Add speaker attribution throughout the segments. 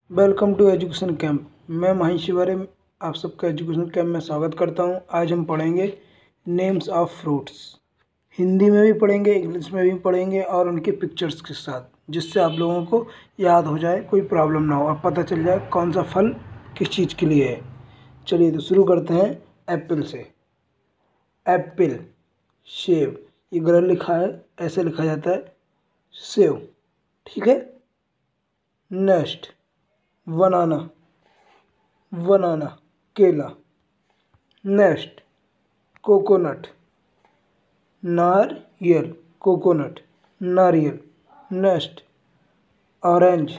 Speaker 1: Welcome to education camp. मैं महेश शिवारे आप सबका एजुकेशन कैंप में स्वागत करता हूं। आज हम पढ़ेंगे नेम्स ऑफ फ्रूट्स। हिंदी में भी पढ़ेंगे, इंग्लिश में भी पढ़ेंगे और उनके पिक्चर्स के साथ, जिससे आप लोगों को याद हो जाए, कोई प्रॉब्लम ना हो और पता चल जाए कौन सा फल किस चीज़ के लिए है। चलिए तो शुरू करते हैं एप्पल से। एप्पल, सेब, ये गलत लिखा है, ऐसे लिखा जाता है सेव, ठीक है। नेक्स्ट बनाना, बनाना केला। नेक्स्ट कोकोनट, नारियल, कोकोनट नारियल। नेक्स्ट ऑरेंज,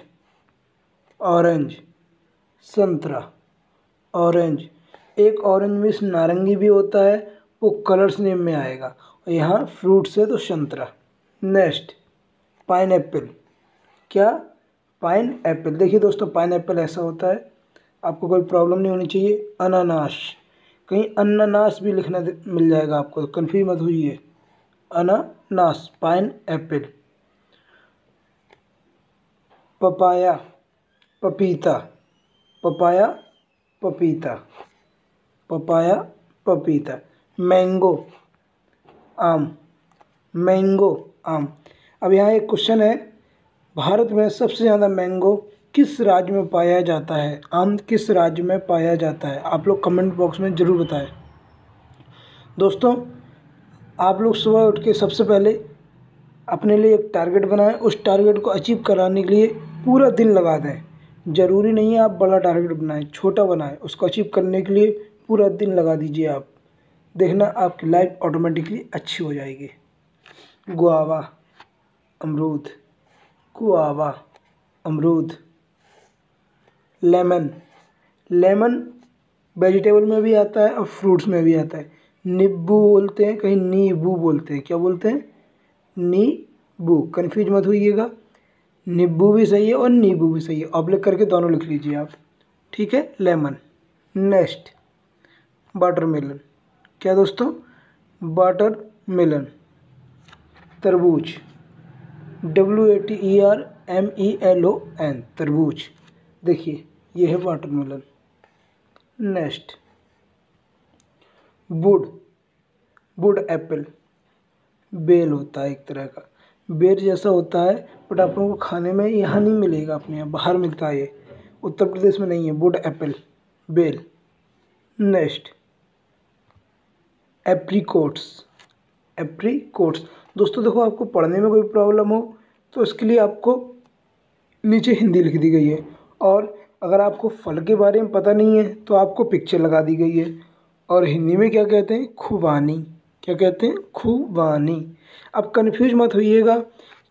Speaker 1: ऑरेंज संतरा, ऑरेंज। एक ऑरेंज में नारंगी भी होता है, वो कलर्स नेम में आएगा और यहाँ फ्रूट्स है तो संतरा। नेक्स्ट पाइनएप्पल, क्या पाइन एप्पल। देखिए दोस्तों, पाइन एप्पल ऐसा होता है, आपको कोई प्रॉब्लम नहीं होनी चाहिए। अनानास, कहीं अनानास भी लिखना मिल जाएगा आपको, तो कन्फ्यूज मत होइए। अनानास, पाइन एप्पल। पपाया, पपीता, पपाया पपीता, पपाया पपीता। मैंगो, आम, मैंगो आम। अब यहाँ एक क्वेश्चन है, भारत में सबसे ज़्यादा मैंगो किस राज्य में पाया जाता है? आम किस राज्य में पाया जाता है? आप लोग कमेंट बॉक्स में ज़रूर बताएं। दोस्तों, आप लोग सुबह उठ के सबसे पहले अपने लिए एक टारगेट बनाएं। उस टारगेट को अचीव कराने के लिए पूरा दिन लगा दें। ज़रूरी नहीं है आप बड़ा टारगेट बनाएं, छोटा बनाएं। उसको अचीव करने के लिए पूरा दिन लगा दीजिए आप। देखना आपकी लाइफ ऑटोमेटिकली अच्छी हो जाएगी। गुआवा, अमरूद, गुआवा अमरूद। लेमन, लेमन वेजिटेबल में भी आता है और फ्रूट्स में भी आता है। नींबू बोलते हैं, कहीं नींबू बोलते हैं। क्या बोलते हैं? नींबू। कन्फ्यूज मत होइएगा, नींबू भी सही है और नींबू भी सही है। ऑब्लिक करके दोनों लिख लीजिए आप, ठीक है। लेमन। नेक्स्ट वाटरमेलन, क्या दोस्तों? वाटरमेलन। तरबूज, WATERMELON, तरबूज। देखिए ये है watermelon. Next wood, wood apple. बेल होता है एक तरह का, बेर जैसा होता है, बट आप लोगों को खाने में यहाँ नहीं मिलेगा, अपने यहाँ बाहर मिलता है ये, उत्तर प्रदेश में नहीं है। वुड एप्पल, बेल। Next apricots, apricots. दोस्तों देखो, आपको पढ़ने में कोई प्रॉब्लम हो तो इसके लिए आपको नीचे हिंदी लिख दी गई है, और अगर आपको फल के बारे में पता नहीं है तो आपको पिक्चर लगा दी गई है। और हिंदी में क्या कहते हैं? खुबानी। क्या कहते हैं? खुबानी। अब कन्फ्यूज मत होइएगा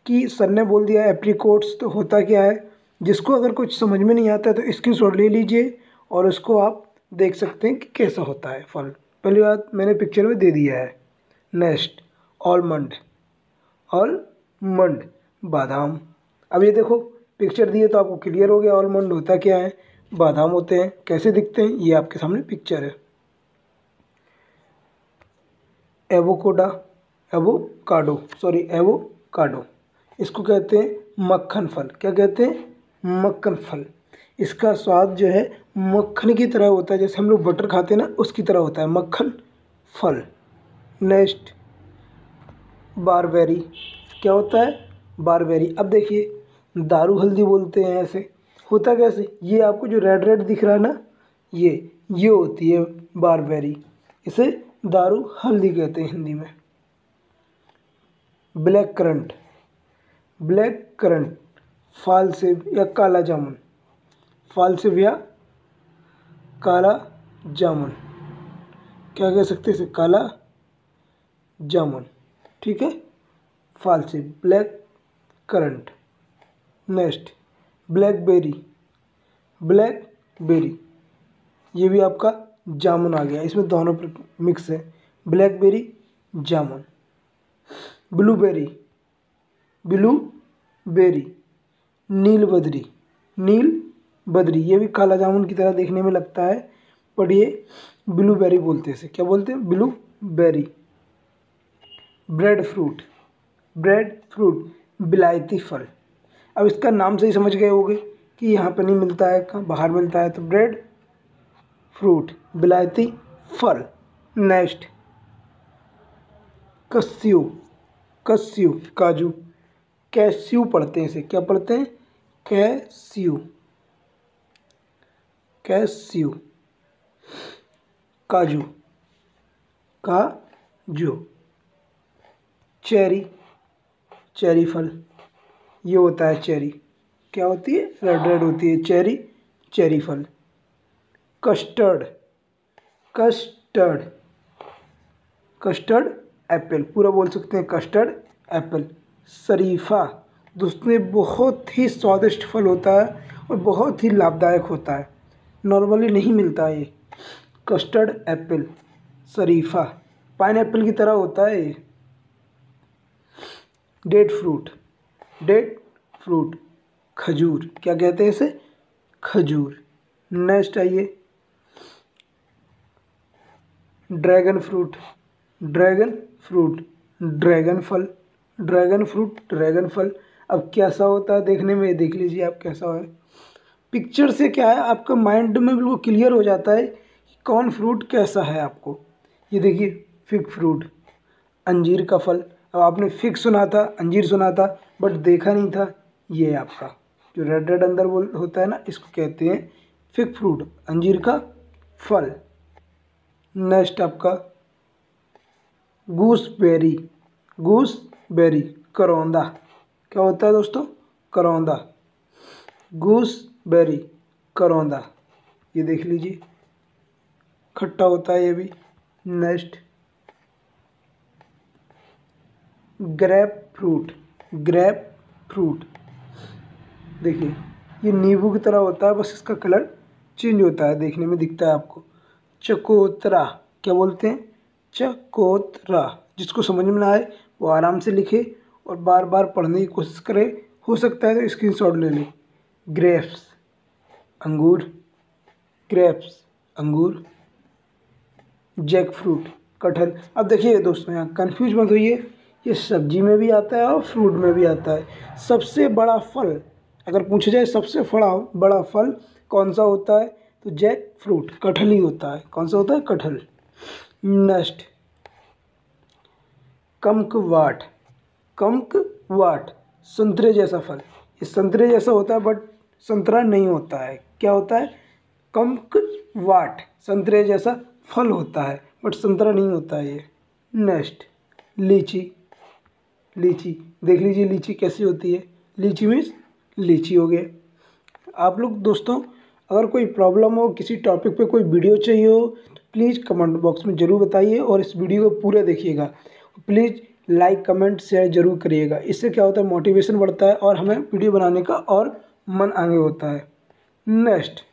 Speaker 1: कि सर ने बोल दिया एप्रीकोट्स, तो होता क्या है। जिसको अगर कुछ समझ में नहीं आता है तो स्क्रीनशॉट ले लीजिए और उसको आप देख सकते हैं कि कैसा होता है फल। पहली बात मैंने पिक्चर में दे दिया है। नेक्स्ट ऑलमंड, ऑलमंड बादाम। अब ये देखो पिक्चर दिए तो आपको क्लियर हो गया ऑलमंड होता क्या है। बादाम होते हैं। कैसे दिखते हैं? ये आपके सामने पिक्चर है। एवोकोडा, एवोकाडो, सॉरी एवोकाडो। इसको कहते हैं मक्खन फल। क्या कहते हैं? मक्खन फल। इसका स्वाद जो है मक्खन की तरह होता है, जैसे हम लोग बटर खाते हैं ना, उसकी तरह होता है मक्खन फल। नेक्स्ट बारबेरी, क्या होता है? बारबेरी। अब देखिए, दारू हल्दी बोलते हैं, ऐसे होता कैसे? ये आपको जो रेड रेड दिख रहा है ना, ये होती है बारबेरी। इसे दारू हल्दी कहते हैं हिंदी में। Black currant, black currant. फालसेब या काला जामुन, फालसेब या काला जामुन। क्या कह सकते हैं इसे? काला जामुन, ठीक है। फालसेब, black currant. Next blackberry, blackberry. ये भी आपका जामुन आ गया, इसमें दोनों मिक्स है, ब्लैकबेरी जामुन। Blueberry, blueberry. नीलबदरी, नीलबदरी। ये भी काला जामुन की तरह देखने में लगता है, पर ये ब्लूबेरी बोलते हैं इसे। क्या बोलते हैं? Blueberry. Bread fruit, bread fruit, विलायती फल। अब इसका नाम से ही समझ गए होंगे कि यहाँ पे नहीं मिलता है, कहाँ बाहर मिलता है, तो ब्रेड फ्रूट, विलायती फल। नेक्स्ट कस्यू, कस्यू काजू, कैस्यू पढ़ते हैं इसे, क्या पढ़ते हैं, कैस्यू, कैस्यू काजू, काजू। चेरी, चेरी फल, ये होता है चेरी, क्या होती है, रेड रेड होती है चेरी, चेरी फल। कस्टर्ड, कस्टर्ड, कस्टर्ड एप्पल, पूरा बोल सकते हैं कस्टर्ड एप्पल। शरीफा दोस्तों ये बहुत ही स्वादिष्ट फल होता है और बहुत ही लाभदायक होता है, नॉर्मली नहीं मिलता है ये। कस्टर्ड एप्पल, शरीफा, पाइनएप्पल की तरह होता है ये। डेट फ्रूट, डेट फ्रूट, खजूर, क्या कहते हैं इसे, खजूर। नेक्स्ट आइए dragon fruit, dragon fruit, dragon फल, ड्रैगन फ्रूट, ड्रैगन फल। अब कैसा होता है देखने में, देख लीजिए आप कैसा है। पिक्चर से क्या है आपका माइंड में बिल्कुल क्लियर हो जाता है कि कौन फ्रूट कैसा है आपको। ये देखिए फिग फ्रूट, अंजीर का फल। अब आपने फिग सुना था, अंजीर सुना था, बट देखा नहीं था। ये आपका जो रेड रेड अंदर बोल होता है ना, इसको कहते हैं फिग फ्रूट, अंजीर का फल। नेक्स्ट आपका गूसबेरी, गूसबेरी, करौंदा, क्या होता है दोस्तों, करौंदा, गूसबेरी, करौंदा। ये देख लीजिए खट्टा होता है ये भी। Next grep fruit, grep fruit, देखिए ये नींबू की तरह होता है, बस इसका कलर चेंज होता है, देखने में दिखता है आपको। चकोतरा, क्या बोलते हैं, चकोतरा। जिसको समझ में ना आए वो आराम से लिखे और बार बार पढ़ने की कोशिश करे, हो सकता है तो स्क्रीनशॉट ले ले। ग्रेप्स, अंगूर, ग्रेप्स, अंगूर। जैक फ्रूट, कटहल। अब देखिए दोस्तों यहाँ कन्फ्यूज मत होइए, ये सब्जी में भी आता है और फ्रूट में भी आता है। सबसे बड़ा फल अगर पूछा जाए, सबसे बड़ा फल कौन सा होता है, तो जैक फ्रूट, कटहल ही होता है। कौन सा होता है, कटहल। नेक्स्ट कमकवाट, कमकवाट, संतरे जैसा फल। ये संतरे जैसा होता है बट संतरा नहीं होता है, क्या होता है, कमकवाट, संतरे जैसा फल होता है बट संतरा नहीं होता है ये। नेक्स्ट लीची, लीची देख लीजिए लीची कैसी होती है, लीची मीन्स लीची हो गया। आप लोग दोस्तों अगर कोई प्रॉब्लम हो, किसी टॉपिक पे कोई वीडियो चाहिए हो, तो प्लीज़ कमेंट बॉक्स में ज़रूर बताइए और इस वीडियो को पूरा देखिएगा। प्लीज़ लाइक कमेंट शेयर ज़रूर करिएगा, इससे क्या होता है मोटिवेशन बढ़ता है और हमें वीडियो बनाने का और मन आगे होता है। नेक्स्ट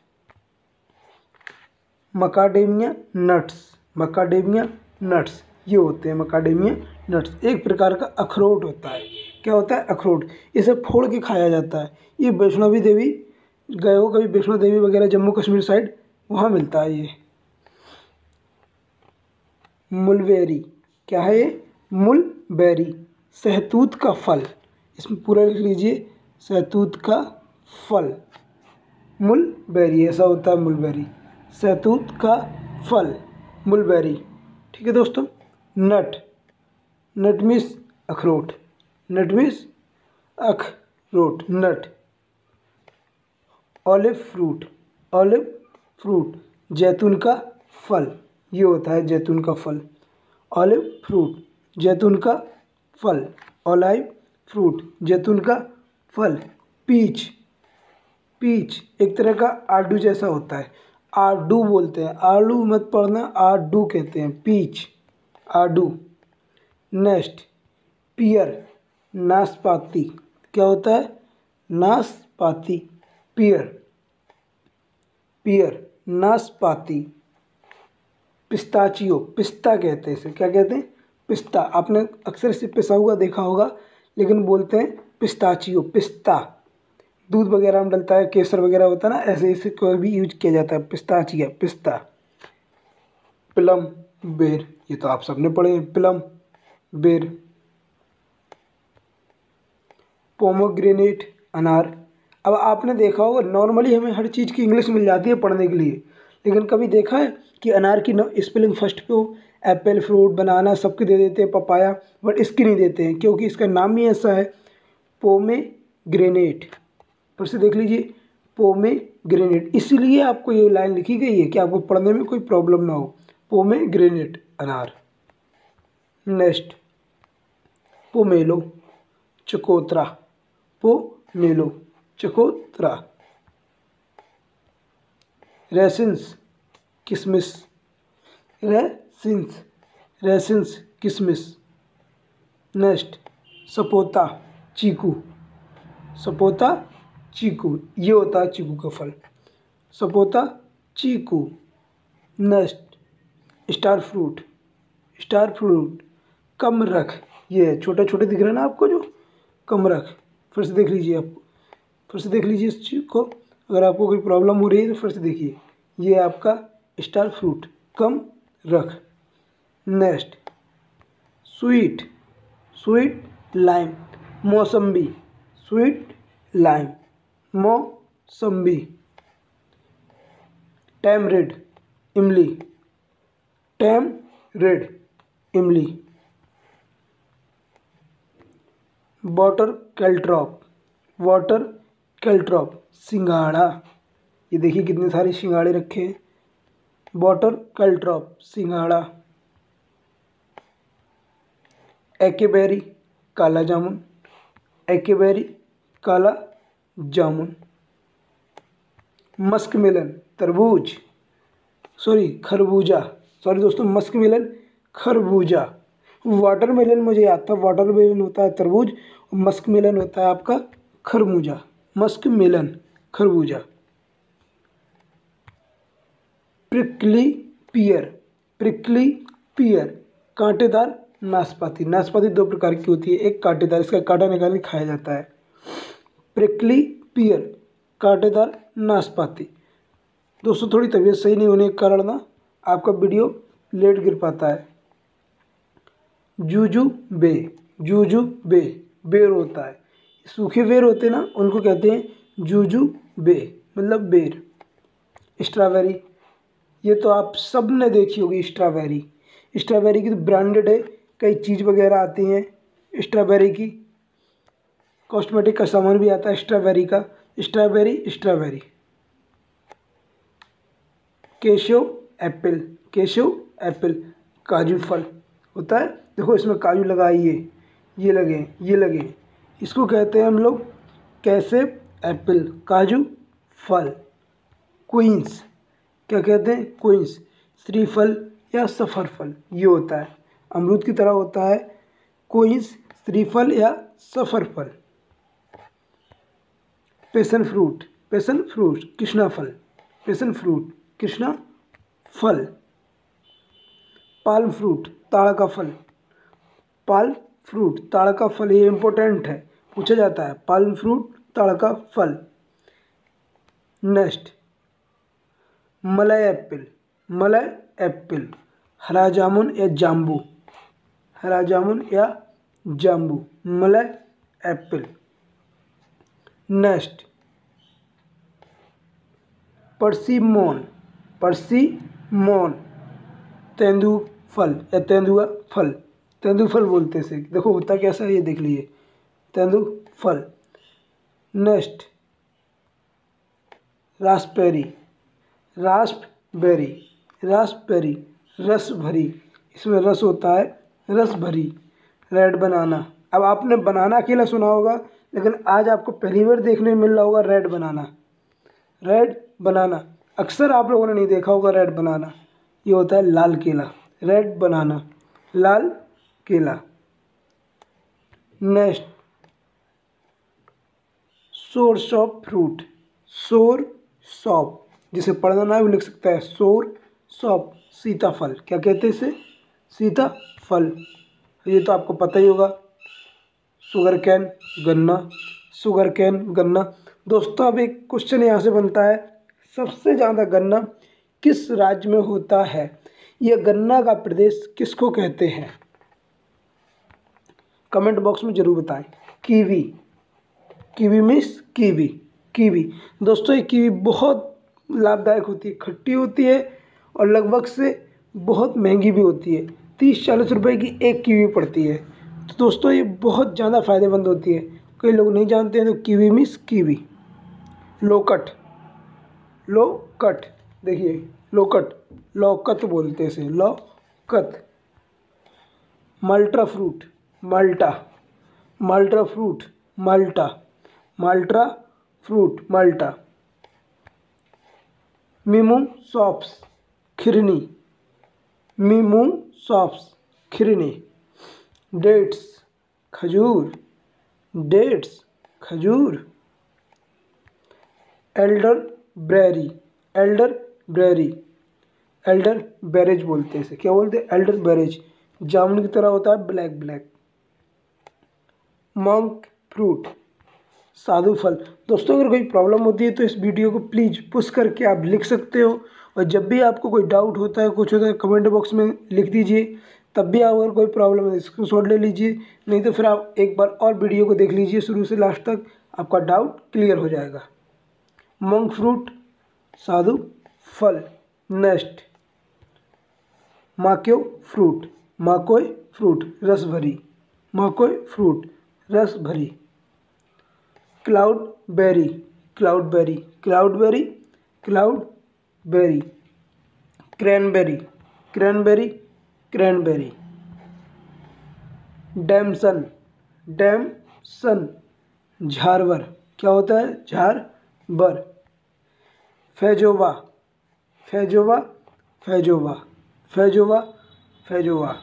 Speaker 1: मकाडेमिया नट्स, मकाडेमिया नट्स, ये होते हैं मकाडेमिया नट्स, एक प्रकार का अखरोट होता है। क्या होता है, अखरोट। इसे फोड़ के खाया जाता है। ये वैष्णवी देवी गए हो कभी, वैष्णो देवी वगैरह जम्मू कश्मीर साइड, वहाँ मिलता है ये। मुलबेरी, क्या है ये, मुलबेरी, सहतूत का फल। इसमें पूरा लिख लीजिए, सहतूत का फल, मुलबेरी, ऐसा होता है मुलबेरी, सहतूत का फल, मुलबेरी। ठीक है दोस्तों। नट, नट मीन्स अखरोट, नट मीन्स अखरोट, नट। ऑलिव फ्रूट, ऑलिव फ्रूट, जैतून का फल, ये होता है जैतून का फल। ऑलिव फ्रूट, जैतून का फल, ऑलिव फ्रूट, जैतून का फल। पीच, पीच एक तरह का आड़ू जैसा होता है, आड़ू बोलते हैं, आड़ू मत पढ़ना, आड़ू कहते हैं, पीच, आड़ू। नेक्स्ट पियर, नाशपाती, क्या होता है, नाशपाती, पियर, पियर, नाशपाती। पिस्ताचियो, पिस्ता कहते हैं इसे, क्या कहते हैं, पिस्ता। आपने अक्सर इसे पिसा हुआ देखा होगा, लेकिन बोलते हैं पिस्ताचियो, पिस्ता। दूध वगैरह में डलता है, केसर वगैरह होता है ना, ऐसे इसे कोई भी यूज किया जाता है, पिस्ताचिया, पिस्ता। प्लम, बेर, ये तो आप सबने पढ़े हैं, प्लम, बेर। पोमोग्रेनेट, अनार, अब आपने देखा होगा नॉर्मली हमें हर चीज़ की इंग्लिश मिल जाती है पढ़ने के लिए, लेकिन कभी देखा है कि अनार की स्पेलिंग फर्स्ट पे हो? एप्पल, फ्रूट, बनाना सबके दे देते हैं, पपाया, बट इसकी नहीं देते हैं क्योंकि इसका नाम ही ऐसा है, पोमेग्रेनेट। फिर से देख लीजिए, पोमेग्रेनेट, इसीलिए आपको ये लाइन लिखी गई है कि आपको पढ़ने में कोई प्रॉब्लम ना हो। पोमेग्रेनेट अनार। नेक्स्ट, पोमेलो, चकोतरा, पोमेलो, चकोतरा। रेसिन्स, किशमिश, रेसिन्स, रेसिन्स, किशमिश। नेक्स्ट, सपोता, चीकू, सपोता, चीकू, ये होता है चीकू का फल, सपोता, चीकू। Next, star fruit, star fruit, कमरख, ये छोटे छोटे दिख रहे हैं ना आपको जो, कमरख। फिर से देख लीजिए, आप फिर से देख लीजिए इस चीज़ को, अगर आपको कोई प्रॉब्लम हो रही है तो फिर से देखिए, ये आपका स्टार फ्रूट, कमरख। नेक्स्ट, स्वीट, स्वीट लाइम, मौसम्बी, स्वीट लाइम, मौसम्बी। टैमरिड, इमली, टैमरिड, इमली। वाटर कैलट्रॉप, वाटर कैलट्रॉप, सिंघाड़ा। ये देखिए कितने सारे सिंघाड़े रखे हैं, वाटर कैलट्रॉप, सिंघाड़ा। एकेबेरी, काला जामुन, एकेबेरी, काला जामुन। मस्क मेलन, तरबूज, खरबूजा, दोस्तों, मस्क मेलन, खरबूजा। वाटर मेलन मुझे याद था, वाटर मेलन होता है तरबूज, और मस्क मेलन होता है आपका खरबूजा, मस्क मेलन, खरबूजा। प्रिकली पियर, प्रिकली पियर, कांटेदार नाशपाती। नाशपाती दो प्रकार की होती है, एक कांटेदार, इसका कांटा निकाल के खाया जाता है। प्रिकली पियर, कांटेदार नाशपाती। दोस्तों, थोड़ी तबीयत सही नहीं होने के कारण ना आपका वीडियो लेट गिर पाता है। जूजुबे, जूजुबे, बेर होता है, सूखे बेर होते हैं ना, उनको कहते हैं जूजुबे, मतलब बेर। स्ट्रॉबेरी, ये तो आप सब ने देखी होगी स्ट्रॉबेरी। स्ट्रॉबेरी की तो ब्रांडेड है, कई चीज़ वगैरह आती हैं स्ट्रॉबेरी की, कॉस्मेटिक का सामान भी आता है स्ट्रॉबेरी का। Strawberry, strawberry. Keshav Apple, Keshav Apple, काजू फल होता है, देखो इसमें काजू लगा है, ये लगे, ये लगे, इसको कहते हैं हम लोग कैसेव एप्पल, काजू फल। क्वींस, क्या कहते हैं? क्वींस, श्रीफल या सफर फल, ये होता है, अमरूद की तरह होता है क्वींस, श्रीफल या सफर फल। Passion fruit, passion fruit, Krishna फल, पैशन फ्रूट, कृष्णा फल। पाल्म फ्रूट, ताड़ का फल, पाल्म फ्रूट, ताड़ का फल, ये इम्पोर्टेंट है, पूछा जाता है, पाल्म फ्रूट, ताड़ का फल। Next, Malay Apple, Malay Apple, हरा जामुन या जाम्बू, हरा जामुन या jumbo, Malay Apple. Next, persimmon, persimmon, tendu फल या तेंदुआ फल, तेंदू फल बोलते हैं इसे, देखो होता कैसा है ये देख लीजिए, तेंदू फल। नेक्स्ट, रास्पबेरी, रास्पबेरी, रास्पबेरी, रस भरी, इसमें रस होता है, रस भरी। रेड बनाना, अब आपने बनाना अकेला सुना होगा, लेकिन आज आपको पहली बार देखने में मिल रहा होगा रेड बनाना, रेड बनाना, अक्सर आप लोगों ने नहीं देखा होगा रेड बनाना, ये होता है लाल केला, रेड बनाना, लाल केला। नेक्स्ट, सोर सॉप फ्रूट, सोर सॉप, जिसे पढ़ना ना भी लिख सकता है, सोर सॉप, सीताफल, क्या कहते हैं इसे? सीताफल, ये तो आपको पता ही होगा। शुगर कैन, गन्ना, शुगर कैन, गन्ना। दोस्तों, अब एक क्वेश्चन यहाँ से बनता है, सबसे ज़्यादा गन्ना किस राज्य में होता है? यह गन्ना का प्रदेश किसको कहते हैं? कमेंट बॉक्स में ज़रूर बताएं। Kiwi, kiwi means kiwi, kiwi. दोस्तों ये कीवी बहुत लाभदायक होती है, खट्टी होती है और लगभग से बहुत महंगी भी होती है। 30-40 रुपए की एक कीवी पड़ती है। तो दोस्तों ये बहुत ज़्यादा फ़ायदेमंद होती है, कई लोग नहीं जानते हैं। तो कीवी मीन्स कीवी। लोकट, लोकट देखिए, लोकट, लौकत बोलते हैं इसे, लौकत। माल्टा फ्रूट, माल्टा, माल्टा फ्रूट, माल्टा, माल्टा फ्रूट, माल्टा। Memo shops, खिरनी, memo shops, खिरनी। Dates, खजूर, डेट्स, खजूर। एल्डर ब्रेरी, एल्डर ब्रेरी, एल्डर बेरेज बोलते हैं इसे। क्या बोलते हैं? Elder berries. जामुन की तरह होता है, ब्लैक ब्लैक। मॉन्क फ्रूट, साधु फल। दोस्तों अगर कोई प्रॉब्लम होती है तो इस वीडियो को प्लीज़ पुश करके आप लिख सकते हो, और जब भी आपको कोई डाउट होता है, कुछ होता है, कमेंट बॉक्स में लिख दीजिए। तब भी अगर कोई प्रॉब्लम है स्क्रीनशॉट ले लीजिए, नहीं तो फिर आप एक बार और वीडियो को देख लीजिए शुरू से लास्ट तक, आपका डाउट क्लियर हो जाएगा। मंक फ्रूट, साधु फल। नेक्स्ट माक्यो फ्रूट, माकोय फ्रूट, रस भरी, माकोय फ्रूट, रस भरी। Cloudberry, cloudberry, cloudberry, cloudberry. Cranberry, cranberry, cranberry. Damson, damson, झारवर। क्या होता है? झारवर। Feijoa, feijoa, feijoa, feijoa, feijoa.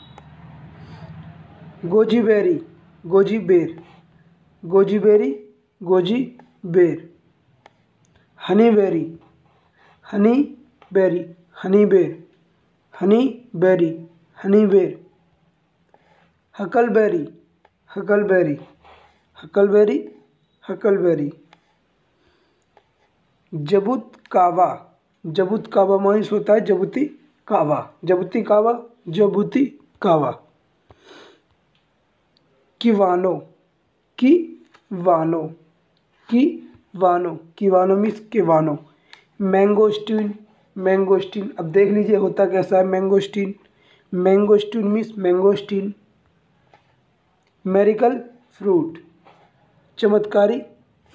Speaker 1: Goji berry, goji बेर, गोजी बेरी, गोजी बेर। Honeyberry, honeyberry, honey बेर, हनी बेरी, हनी बेर। Huckleberry, huckleberry, huckleberry, huckleberry. Jabuticaba, जबूत कावा माइंस होता है जबूती कावा, jabuticaba, jabuticaba. Kiwano, kiwano, kiwano, kiwano means kiwano. Mangosteen, mangosteen. अब देख लीजिए होता कैसा है mangosteen. Mangosteen means mangosteen. Miracle fruit, चमत्कारी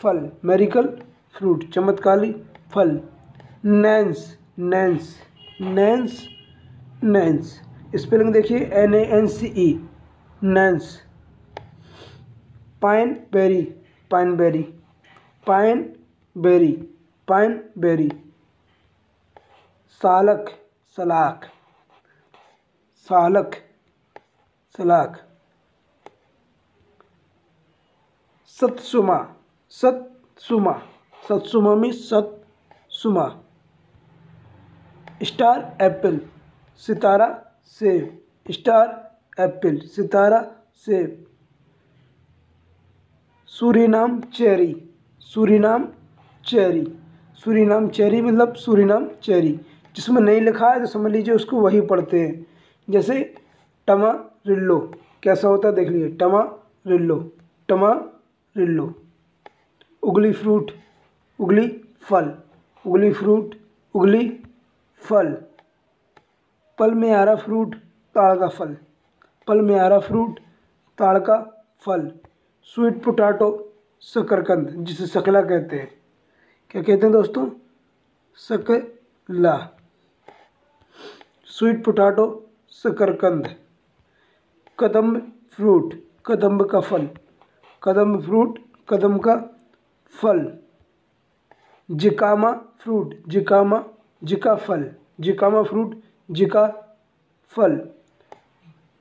Speaker 1: फल, मेरिकल फ्रूट, चमत्कारी फल। Nance, nance, nance, nance. Spelling देखिए, NANCE, nance. Pineberry, pineberry, pineberry, pineberry. Salak, सलाख, सालक, सलाख। Satsuma, satsuma, satsuma means satsuma. Star apple, सितारा सेब, star apple, सितारा सेब। Surinam cherry, Surinam cherry, Surinam cherry मतलब Suriname cherry. जिसमें नहीं लिखा है तो समझ लीजिए उसको वही पढ़ते हैं। जैसे टमारिल्लो, कैसा होता है देख लीजिए, टमारिल्लो, टमारिल्लो। उगली फ्रूट, उगली फल, उगली फ्रूट, उगली फल। पल में आ रहा फ्रूट, ताड़ का फल, पल में आ रहा फ्रूट, ताड़ का फल। स्वीट पोटैटो, शकरकंद, जिसे शकला कहते हैं। क्या कहते हैं दोस्तों? शकला। स्वीट पोटैटो, शकरकंद। कदम्ब फ्रूट, कदम्ब का फल, कदम्ब फ्रूट, कदम्ब का फल। जिकामा फ्रूट, जिकामा, जिका फल, जिकामा फ्रूट, जिका फल,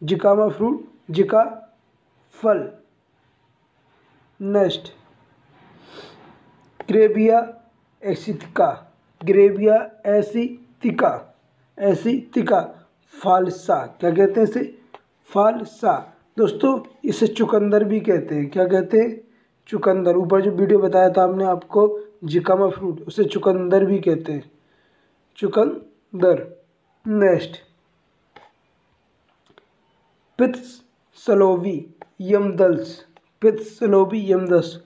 Speaker 1: जिकामा फ्रूट, जिका फल। नेक्स्ट ग्रेविया एसिथिका, ग्रेविया एसिथिका, एसिथिका। फालसा, क्या कहते हैं इसे? फालसा। दोस्तों इसे चुकंदर भी कहते हैं। क्या कहते हैं? चुकंदर। ऊपर जो वीडियो बताया था हमने आपको जिकामा फ्रूट, उसे चुकंदर भी कहते हैं, चुकंदर। Next पित्स Salovey यमदल्स, पित्स Salovey यमदस।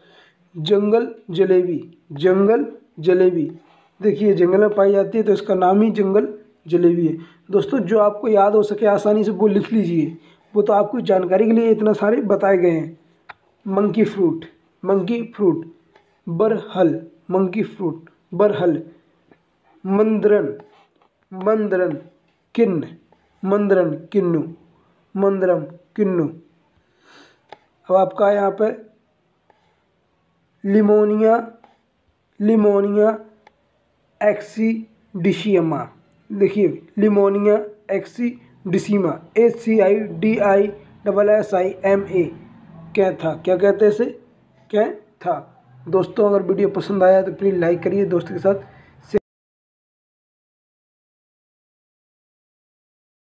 Speaker 1: जंगल जलेबी, जंगल जलेबी। देखिए जंगल में पाई जाती है तो इसका नाम ही जंगल जलेबी है। दोस्तों जो आपको याद हो सके आसानी से वो लिख लीजिए, वो तो आपकी जानकारी के लिए इतना सारे बताए गए हैं। Monkey fruit, monkey fruit. बरहल, मंकी फ्रूट, बरहल। Mandarin, mandarin. किन्न, मंदरन, किन्नू, मंदरम, किन्नू। अब आपका यहाँ पे लिमोनिया, लिमोनिया एक्सीडिसिमा। देखिए लिमोनिया एक्सीडिसिमा, ACIDISSIMA। कैथा, क्या कहते हैं इसे? कैथा। दोस्तों अगर वीडियो पसंद आया तो प्लीज़ लाइक करिए, दोस्तों के साथ